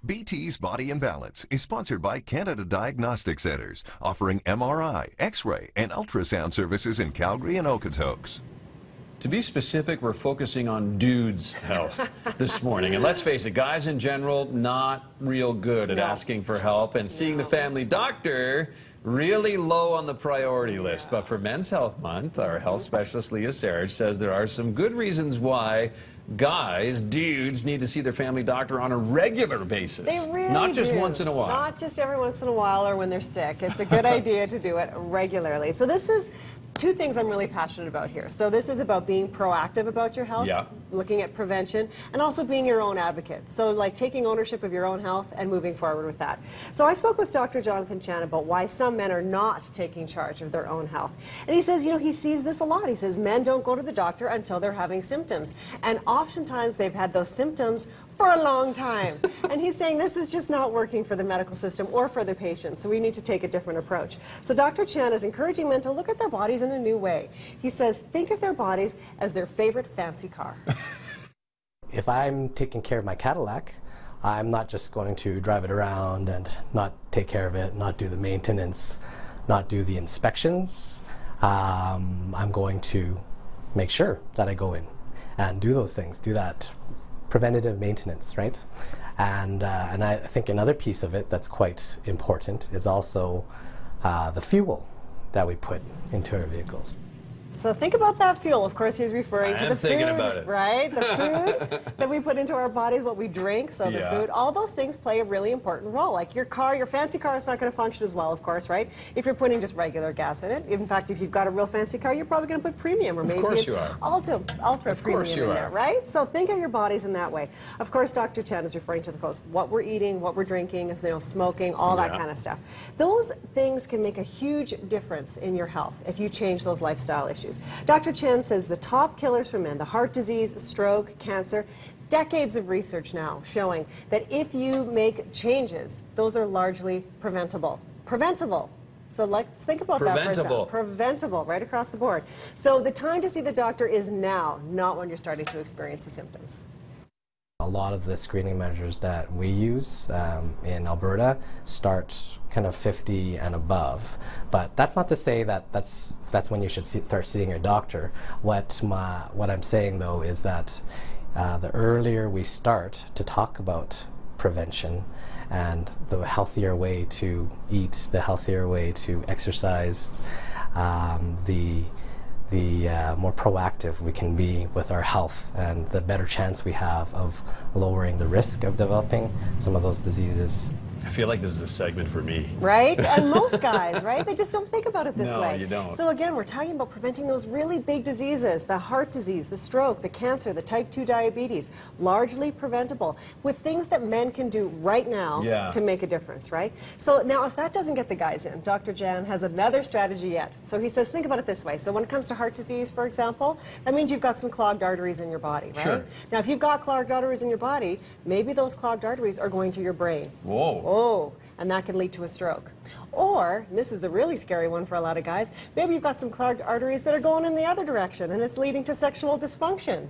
BT's Body and Balance is sponsored by Canada Diagnostic Centres, offering MRI, X-ray, and ultrasound services in Calgary and Okotoks. To be specific, we're focusing on dudes' health this morning. And let's face it, guys in general, not real good at asking for help. And seeing the family doctor, really low on the priority list. But for Men's Health Month, our health specialist Leah Sarich says there are some good reasons why guys, dudes, need to see their family doctor on a regular basis. They really Not just do. once in a while. Not just every once in a while or when they're sick. It's a good idea to do it regularly. So this is two things I'm really passionate about here. So this is about being proactive about your health, looking at prevention, and also being your own advocate. So like taking ownership of your own health and moving forward with that. So I spoke with Dr. Jonathan Chan about why some men are not taking charge of their own health. And he says, you know, he sees this a lot. He says men don't go to the doctor until they're having symptoms. And oftentimes they've had those symptoms for a long time. And he's saying this is just not working for the medical system or for the patients, so we need to take a different approach. So Dr. Chan is encouraging men to look at their bodies in a new way. He says, think of their bodies as their favorite fancy car. If I'm taking care of my Cadillac, I'm not just going to drive it around and not take care of it, not do the maintenance, not do the inspections. I'm going to make sure that I go in and do those things, do that preventative maintenance, right? And I think another piece of it that's quite important is also the fuel that we put into our vehicles. So think about that fuel. Of course, he's referring to the food, about it. right? The food that we put into our bodies, what we drink, so the food, all those things play a really important role. Like your car, your fancy car is not going to function as well, of course, right? If you're putting just regular gas in it. In fact, if you've got a real fancy car, you're probably going to put premium or maybe ultra premium in there, right? So think of your bodies in that way. Of course, Dr. Chen is referring to the coast, what we're eating, what we're drinking, you know, smoking, all that kind of stuff. Those things can make a huge difference in your health if you change those lifestyle issues. Dr. Chen says the top killers for men, the heart disease, stroke, cancer, decades of research now showing that if you make changes, those are largely preventable. Preventable. So let's think about that for a second. Preventable, right across the board. So the time to see the doctor is now, not when you're starting to experience the symptoms. A lot of the screening measures that we use in Alberta start kind of 50 and above, but that's not to say that that's when you should start seeing your doctor. What I'm saying though is that the earlier we start to talk about prevention and the healthier way to eat, the healthier way to exercise, the more proactive we can be with our health, and the better chance we have of lowering the risk of developing some of those diseases. I feel like this is a segment for me. Right? And most guys, right? They just don't think about it this way. No, you don't. So again, we're talking about preventing those really big diseases, the heart disease, the stroke, the cancer, the type 2 diabetes, largely preventable with things that men can do right now to make a difference, right? So now if that doesn't get the guys in, Dr. Jan has another strategy yet. So he says, think about it this way. So when it comes to heart disease, for example, that means you've got some clogged arteries in your body, right? Sure. Now if you've got clogged arteries in your body, maybe those clogged arteries are going to your brain. Whoa. Oh, and that can lead to a stroke. Or, and this is the really scary one for a lot of guys, maybe you've got some clogged arteries that are going in the other direction and it's leading to sexual dysfunction.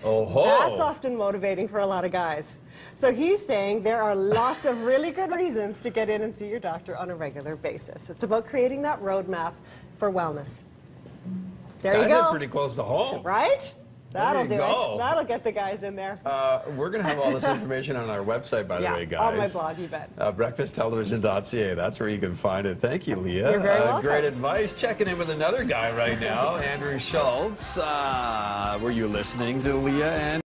That's often motivating for a lot of guys. So he's saying there are lots of really good reasons to get in and see your doctor on a regular basis. It's about creating that roadmap for wellness. There you go. That hit pretty close to home. Right? That'll do it. That'll get the guys in there. We're going to have all this information on our website, by the way, guys. On my blog, you bet. breakfasttelevision.ca. That's where you can find it. Thank you, Leah. You're very welcome. Great advice. Checking in with another guy right now, Andrew Schultz. Were you listening to Leah and